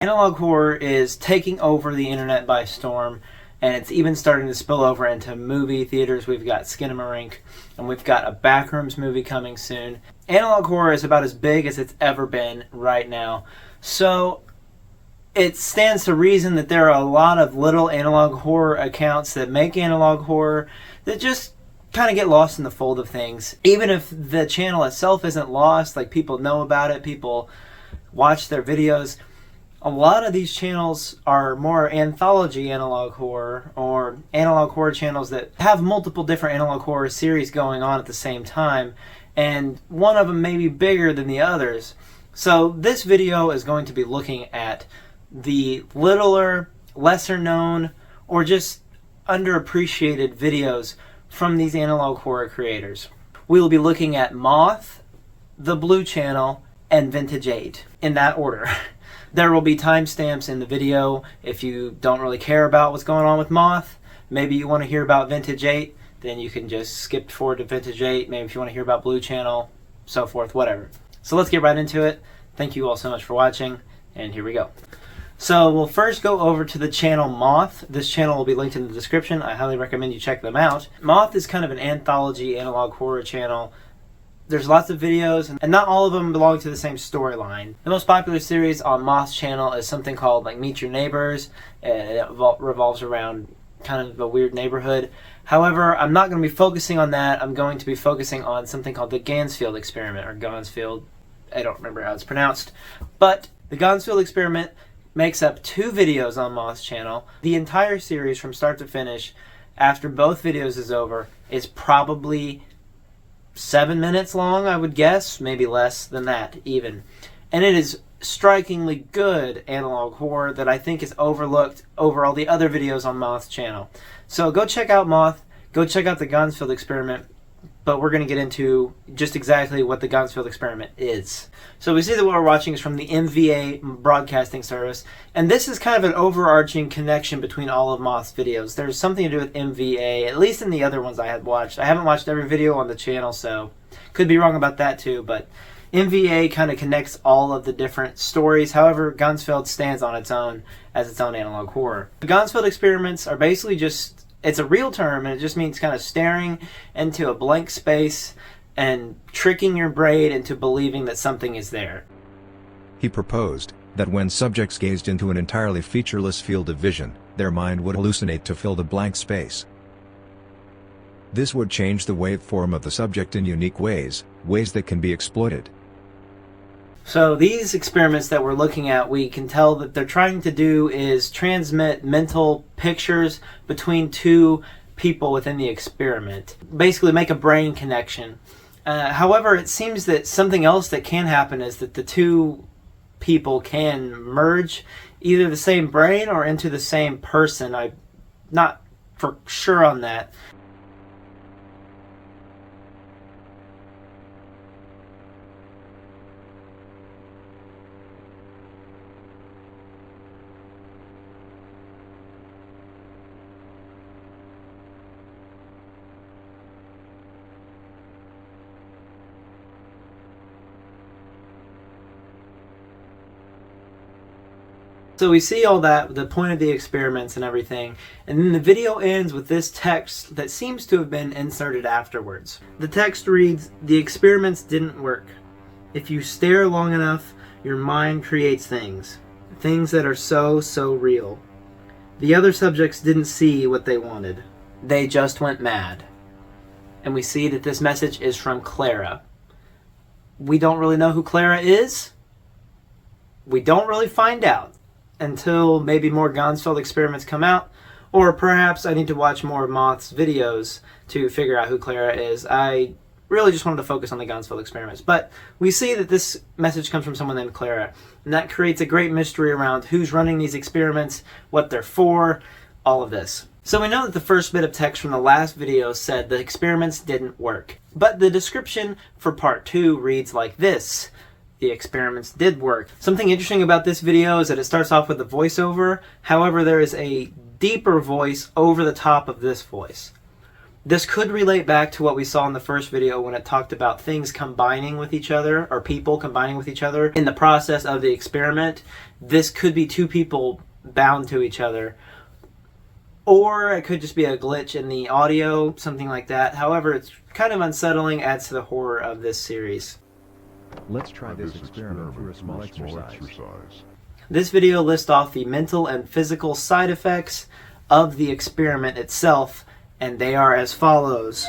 Analog horror is taking over the internet by storm, and it's even starting to spill over into movie theaters. We've got Skinamarink, and we've got a Backrooms movie coming soon. Analog horror is about as big as it's ever been right now. So it stands to reason that there are a lot of little analog horror accounts that make analog horror that just kind of get lost in the fold of things. Even if the channel itself isn't lost, like people know about it, people watch their videos. A lot of these channels are more anthology analog horror or analog horror channels that have multiple different analog horror series going on at the same time, and one of them may be bigger than the others. So this video is going to be looking at the littler, lesser known, or just underappreciated videos from these analog horror creators. We will be looking at Moth, The Blue Channel, and Vintage 8 in that order. There will be timestamps in the video if you don't really care about what's going on with Moth. Maybe you want to hear about Vintage 8, then you can just skip forward to Vintage 8. Maybe if you want to hear about Blue Channel, so forth, whatever. So let's get right into it. Thank you all so much for watching, and here we go. So we'll first go over to the channel Moth. This channel will be linked in the description. I highly recommend you check them out. Moth is kind of an anthology analog horror channel. There's lots of videos, and not all of them belong to the same storyline. The most popular series on Moth's channel is something called like Meet Your Neighbors. It revolves around kind of a weird neighborhood. However, I'm not going to be focusing on that. I'm going to be focusing on something called the Ganzfield Experiment, or Ganzfield. I don't remember how it's pronounced. But the Ganzfield Experiment makes up 2 videos on Moth's channel. The entire series from start to finish, after both videos is over, is probably 7 minutes long, I would guess, maybe less than that even. And it is strikingly good analog horror that I think is overlooked over all the other videos on Moth's channel. So go check out Moth, go check out the Ganzfield Experiment, but we're going to get into just exactly what the Ganzfield Experiment is. So we see that what we're watching is from the MVA broadcasting service, and this is kind of an overarching connection between all of Moth's videos. There's something to do with MVA, at least in the other ones I had watched. I haven't watched every video on the channel, so could be wrong about that too, but MVA kind of connects all of the different stories. However, Ganzfield stands on its own as its own analog horror. The Ganzfield Experiments are basically just, it's a real term, and it just means kind of staring into a blank space and tricking your brain into believing that something is there. He proposed that when subjects gazed into an entirely featureless field of vision, their mind would hallucinate to fill the blank space. This would change the waveform of the subject in unique ways that can be exploited. So these experiments that we're looking at, we can tell that they're trying to do is transmit mental pictures between 2 people within the experiment. Basically make a brain connection. However, it seems that something else that can happen is that the 2 people can merge either the same brain or into the same person. I'm not for sure on that. So we see all that, the point of the experiments and everything, and then the video ends with this text that seems to have been inserted afterwards. The text reads, "The experiments didn't work. If you stare long enough, your mind creates things that are so real. The other subjects didn't see what they wanted. They just went mad." And we see that this message is from Clara. We don't really know who Clara is. We don't really find out until maybe more Ganzfield Experiments come out, or perhaps I need to watch more of Moth's videos to figure out who Clara is. I really just wanted to focus on the Ganzfield Experiments, but we see that this message comes from someone named Clara, and that creates a great mystery around who's running these experiments, what they're for, all of this. So we know that the first bit of text from the last video said the experiments didn't work, but the description for part 2 reads like this: "The experiments did work." Something interesting about this video is that it starts off with a voiceover. However, there is a deeper voice over the top of this voice. This could relate back to what we saw in the first video when it talked about things combining with each other, or people combining with each other in the process of the experiment. This could be two people bound to each other, or it could just be a glitch in the audio, something like that. However, it's kind of unsettling, adds to the horror of this series. Let's try this experiment through a small exercise. This video lists off the mental and physical side effects of the experiment itself, and they are as follows: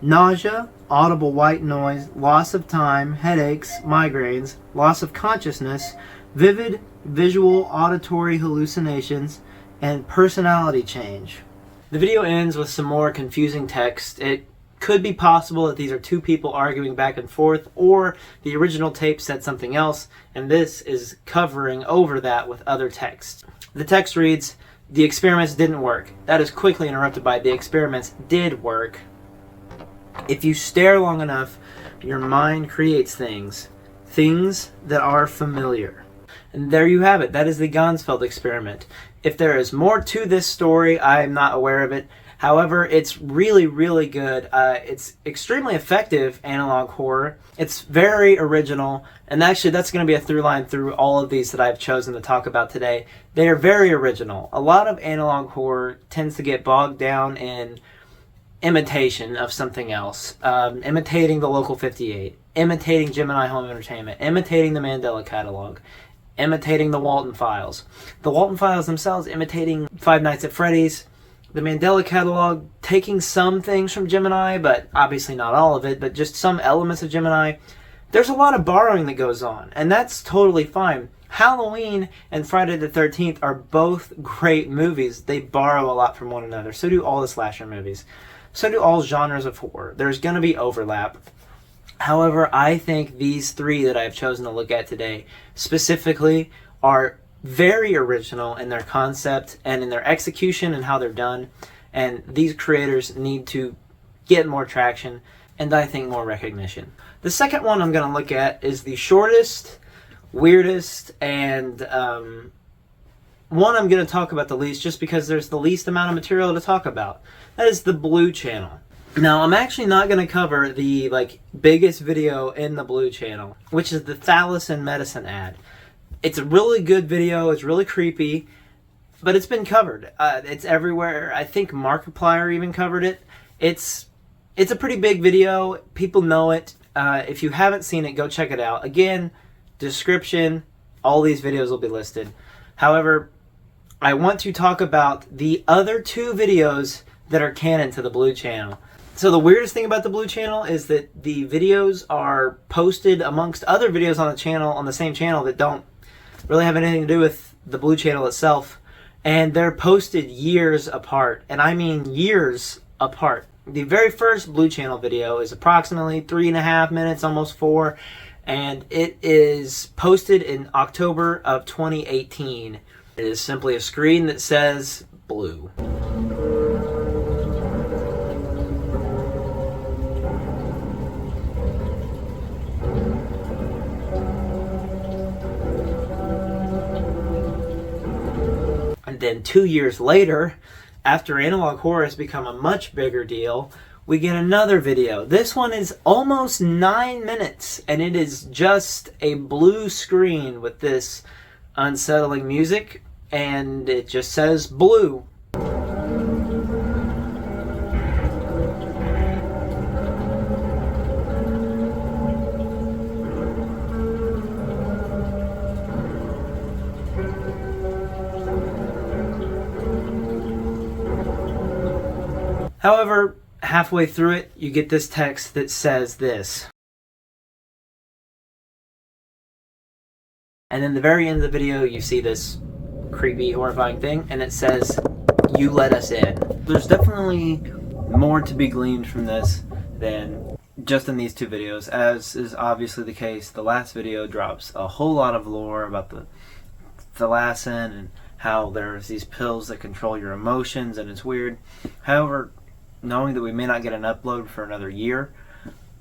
nausea, audible white noise, loss of time, headaches, migraines, loss of consciousness, vivid visual auditory hallucinations, and personality change. The video ends with some more confusing text. It could be possible that these are two people arguing back and forth, or the original tape said something else, and this is covering over that with other text. The text reads, "The experiments didn't work." That is quickly interrupted by, "The experiments did work. If you stare long enough, your mind creates things that are familiar." And there you have it. That is the Ganzfield experiment. If there is more to this story, I am not aware of it. However, it's really, really good. It's extremely effective analog horror. It's very original, and actually that's going to be a through line through all of these that I've chosen to talk about today. They are very original. A lot of analog horror tends to get bogged down in imitation of something else. Imitating the Local 58, imitating Gemini Home Entertainment, imitating the Mandela Catalog, imitating the Walton Files. The Walton Files themselves imitating Five Nights at Freddy's. The Mandela Catalog taking some things from Gemini, but obviously not all of it, but just some elements of Gemini. There's a lot of borrowing that goes on, and that's totally fine. Halloween and Friday the 13th are both great movies. They borrow a lot from one another. So do all the slasher movies. So do all genres of horror. There's going to be overlap. However, I think these three that I've chosen to look at today specifically are very original in their concept and in their execution and how they're done, and these creators need to get more traction and I think more recognition. The second one I'm going to look at is the shortest, weirdest, and one I'm going to talk about the least just because there's the least amount of material to talk about. That is the Blue Channel. Now, I'm actually not going to cover the biggest video in the Blue Channel, which is the Thalassa Medicine ad. It's a really good video. It's really creepy, but it's been covered. It's everywhere. I think Markiplier even covered it. It's a pretty big video. People know it. If you haven't seen it, go check it out. Again, description, all these videos will be listed. However, I want to talk about the other two videos that are canon to the Blue Channel. So the weirdest thing about the Blue Channel is that the videos are posted amongst other videos on the channel, on the same channel, that don't really have anything to do with the Blue Channel itself, and they're posted years apart, and I mean years apart. The very first Blue Channel video is approximately 3.5 minutes, almost 4, and it is posted in October of 2018. It is simply a screen that says blue. Then 2 years later, after analog horror has become a much bigger deal, we get another video. This one is almost 9 minutes, and it is just a blue screen with this unsettling music, and it just says blue. However, halfway through it, you get this text that says this. And then the very end of the video, you see this creepy, horrifying thing, and it says, "You let us in." There's definitely more to be gleaned from this than just in these two videos, as is obviously the case. The last video drops a whole lot of lore about the Thalassa and how there's these pills that control your emotions, and it's weird. However, knowing that we may not get an upload for another year,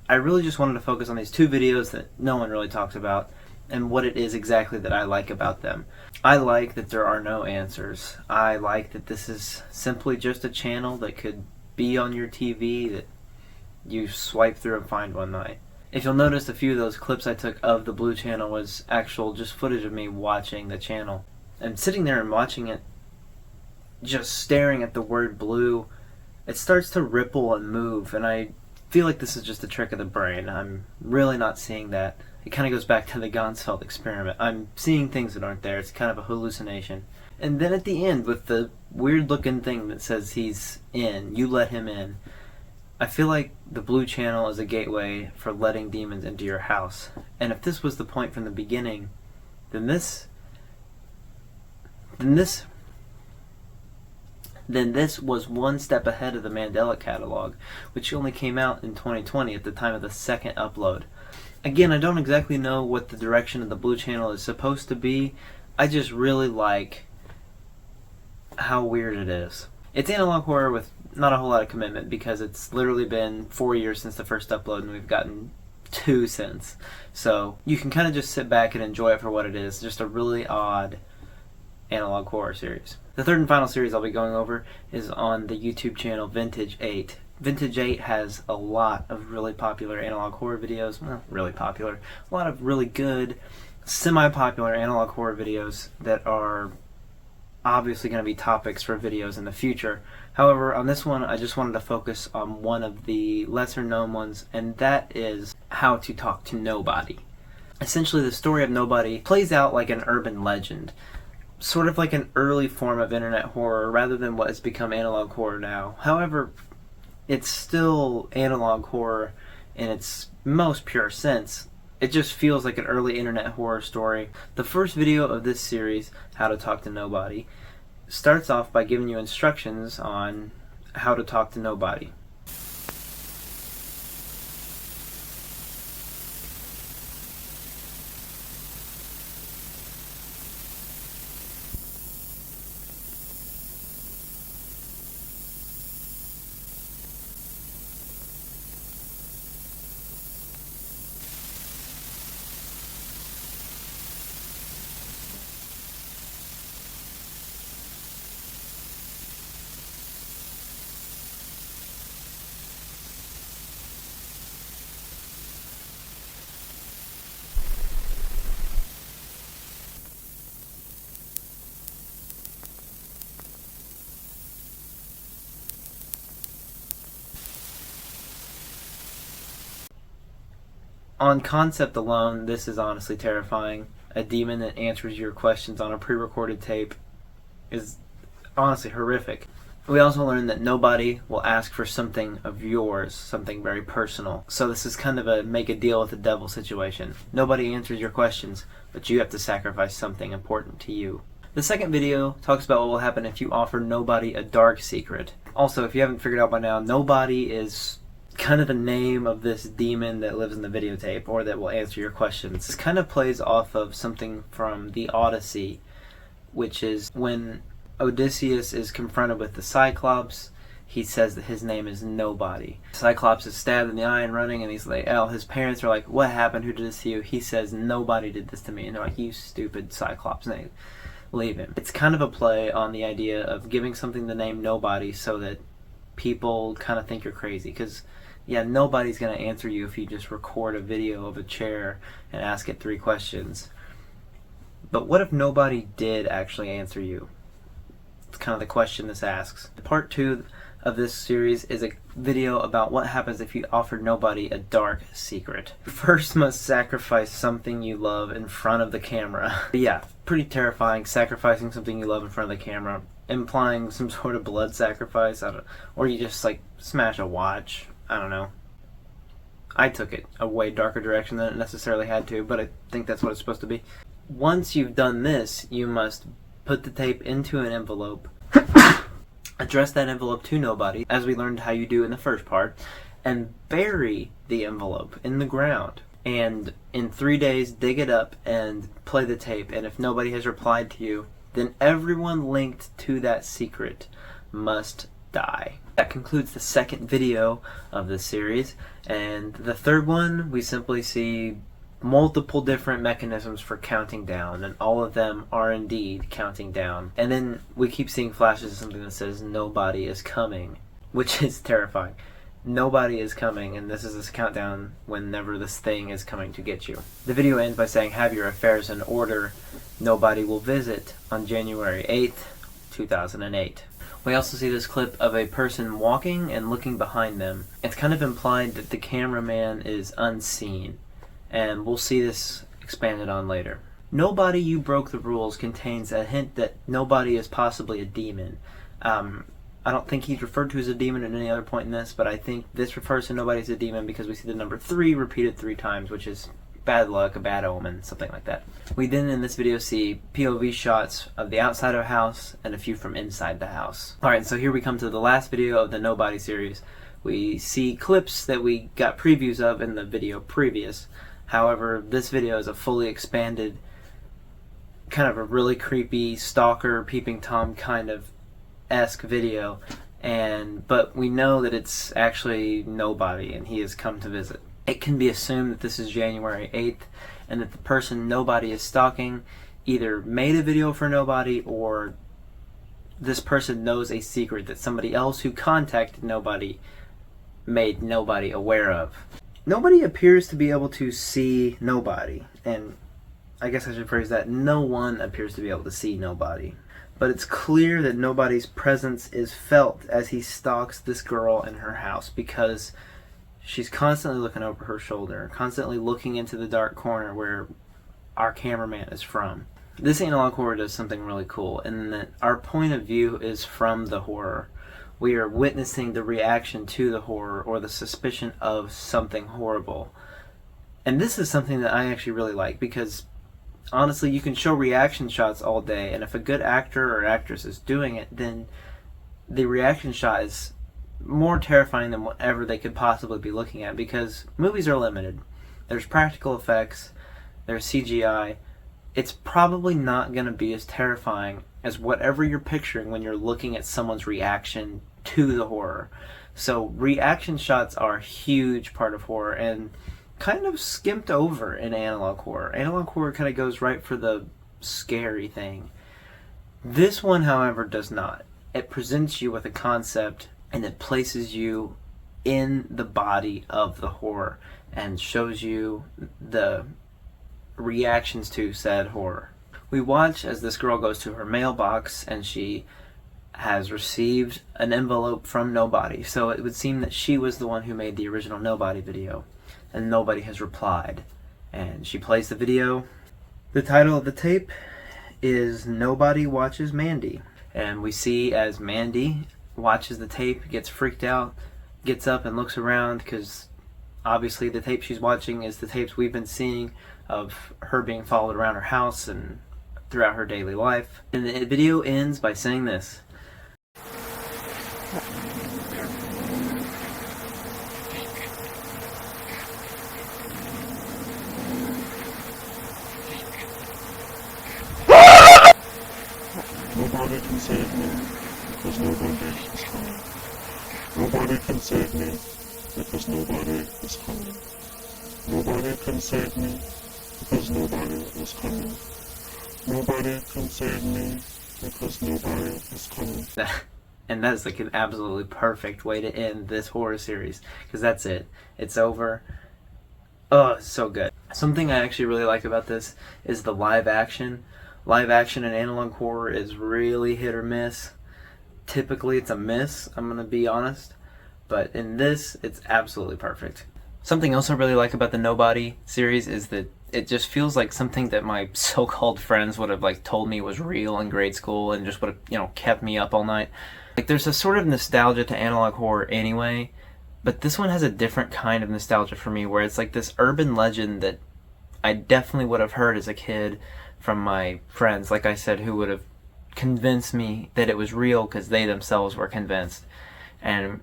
I really just wanted to focus on these two videos that no one really talks about. and what it is exactly that I like about them. I like that there are no answers. I like that this is simply just a channel that could be on your TV that you swipe through and find one night. If you'll notice, a few of those clips I took of the Blue channel was actual just footage of me watching the channel. And sitting there and watching it, just staring at the word blue, it starts to ripple and move, and I feel like this is just a trick of the brain. I'm really not seeing that. It kind of goes back to the Ganzfield Experiment. I'm seeing things that aren't there. It's kind of a hallucination. And then at the end, with the weird looking thing that says he's in, you let him in, I feel like the Blue channel is a gateway for letting demons into your house. And if this was the point from the beginning, then this was one step ahead of the Mandela catalog, which only came out in 2020 at the time of the second upload. Again, I don't exactly know what the direction of the Blue channel is supposed to be. I just really like how weird it is. It's analog horror with not a whole lot of commitment, because it's literally been 4 years since the first upload and we've gotten 2 since. So you can kind of just sit back and enjoy it for what it is, just a really odd analog horror series. The third and final series I'll be going over is on the YouTube channel Vintage 8. Vintage 8 has a lot of really popular analog horror videos. Well, really popular. A lot of really good, semi-popular analog horror videos that are obviously going to be topics for videos in the future. However, on this one, I just wanted to focus on one of the lesser known ones, and that is How to Talk to Nobody. Essentially, the story of Nobody plays out like an urban legend, sort of like an early form of internet horror rather than what has become analog horror now. However, it's still analog horror in its most pure sense. It just feels like an early internet horror story. The first video of this series, How to Talk to Nobody, starts off by giving you instructions on how to talk to nobody. On concept alone, this is honestly terrifying. A demon that answers your questions on a pre-recorded tape is honestly horrific. We also learned that nobody will ask for something of yours, something very personal. So this is kind of a make a deal with the devil situation. Nobody answers your questions, but you have to sacrifice something important to you. The second video talks about what will happen if you offer nobody a dark secret. Also, if you haven't figured out by now, nobody is kind of the name of this demon that lives in the videotape, or that will answer your questions. This kind of plays off of something from the Odyssey, which is when Odysseus is confronted with the Cyclops, he says that his name is Nobody. Cyclops is stabbed in the eye and running, and he's like, oh, his parents are like, what happened? Who did this to you? He says, nobody did this to me. And they're like, you stupid Cyclops. And they leave him. It's kind of a play on the idea of giving something the name Nobody so that people kind of think you're crazy. Because yeah, nobody's going to answer you if you just record a video of a chair and ask it 3 questions. But what if nobody did actually answer you? It's kind of the question this asks. Part 2 of this series is a video about what happens if you offer nobody a dark secret. You first must sacrifice something you love in front of the camera. But yeah, pretty terrifying, sacrificing something you love in front of the camera, implying some sort of blood sacrifice, or you just like smash a watch. I don't know. I took it a way darker direction than it necessarily had to, but I think that's what it's supposed to be. Once you've done this, you must put the tape into an envelope, address that envelope to nobody, as we learned how you do in the first part, and bury the envelope in the ground. And in 3 days, dig it up and play the tape, and if nobody has replied to you, then everyone linked to that secret must die. That concludes the second video of this series, and the third one we simply see multiple different mechanisms for counting down, and all of them are indeed counting down. And then we keep seeing flashes of something that says nobody is coming, which is terrifying. Nobody is coming, and this is this countdown whenever this thing is coming to get you. The video ends by saying, have your affairs in order. Nobody will visit on January 8th, 2008. We also see this clip of a person walking and looking behind them. It's kind of implied that the cameraman is unseen, and we'll see this expanded on later. Nobody You Broke the Rules contains a hint that nobody is possibly a demon. I don't think he's referred to as a demon at any other point in this, but I think this refers to nobody as a demon because we see the number 3 repeated 3 times, which is bad luck, a bad omen, something like that. We then in this video see POV shots of the outside of a house and a few from inside the house. Alright, so here we come to the last video of the Nobody series. We see clips that we got previews of in the video previous. However, this video is a fully expanded, kind of a really creepy stalker, peeping Tom kind of esque video, but we know that it's actually nobody and he has come to visit. It can be assumed that this is January 8th and that the person nobody is stalking either made a video for nobody, or this person knows a secret that somebody else who contacted nobody made nobody aware of. Nobody appears to be able to see nobody, and I guess I should phrase that, no one appears to be able to see nobody. But it's clear that nobody's presence is felt as he stalks this girl in her house, because she's constantly looking over her shoulder, constantly looking into the dark corner where our cameraman is from. This analog horror does something really cool in that our point of view is from the horror. We are witnessing the reaction to the horror or the suspicion of something horrible. And this is something that I actually really like, because honestly, you can show reaction shots all day, and if a good actor or actress is doing it, then the reaction shot is more terrifying than whatever they could possibly be looking at, because movies are limited. There's practical effects, there's CGI. It's probably not going to be as terrifying as whatever you're picturing when you're looking at someone's reaction to the horror. So reaction shots are a huge part of horror, and kind of skimped over in analog horror. Analog horror kind of goes right for the scary thing. This one, however, does not. It presents you with a concept, and it places you in the body of the horror and shows you the reactions to said horror. We watch as this girl goes to her mailbox and she has received an envelope from nobody. So it would seem that she was the one who made the original Nobody video, and nobody has replied. And she plays the video. The title of the tape is Nobody Watches Mandy. And we see as Mandy watches the tape, gets freaked out, gets up and looks around, because obviously the tape she's watching is the tapes we've been seeing of her being followed around her house and throughout her daily life. And the video ends by saying this. Nobody can save me, because nobody is coming. Nobody can save me, because nobody is coming. Nobody can save me, because nobody is coming. Nobody can save me, because nobody is coming. And that's like an absolutely perfect way to end this horror series, because that's it. It's over. Oh, it's so good. Something I actually really like about this is the live action. Live action in analog horror is really hit or miss. Typically it's a miss, I'm gonna be honest, but in this it's absolutely perfect. Something else I really like about the Nobody series is that it just feels like something that my so-called friends would have like told me was real in grade school and just would have, kept me up all night. Like, there's a sort of nostalgia to analog horror anyway, but this one has a different kind of nostalgia for me, where it's like this urban legend that I definitely would have heard as a kid from my friends, like I said, who would have convinced me that it was real because they themselves were convinced. And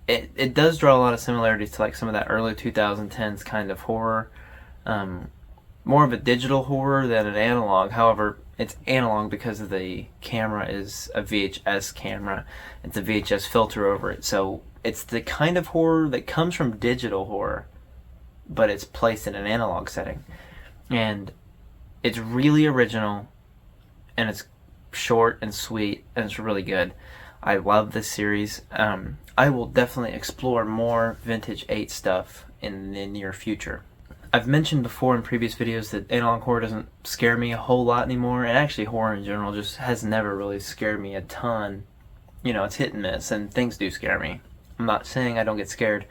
it does draw a lot of similarities to like some of that early 2010s kind of horror. More of a digital horror than an analog. However, it's analog because the camera is a VHS camera. It's a VHS filter over it. So it's the kind of horror that comes from digital horror, but it's placed in an analog setting. And it's really original, and it's short and sweet, and it's really good. I love this series. I will definitely explore more Vintage 8 stuff in the near future. I've mentioned before in previous videos that analog horror doesn't scare me a whole lot anymore, and actually horror in general just has never really scared me a ton. You know, it's hit and miss, and things do scare me. I'm not saying I don't get scared,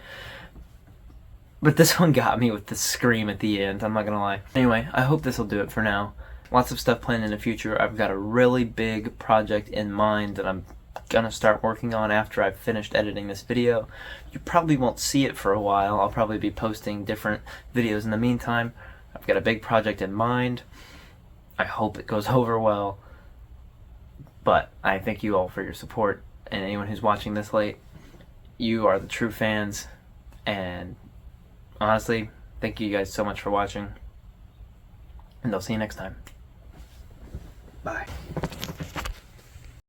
but this one got me with the scream at the end, I'm not gonna lie. Anyway, I hope this will do it for now. Lots of stuff planned in the future. I've got a really big project in mind that I'm gonna start working on after I've finished editing this video. You probably won't see it for a while. I'll probably be posting different videos in the meantime. I've got a big project in mind. I hope it goes over well. But I thank you all for your support, and anyone who's watching this late, you are the true fans, and honestly, thank you guys so much for watching, and I'll see you next time. Bye.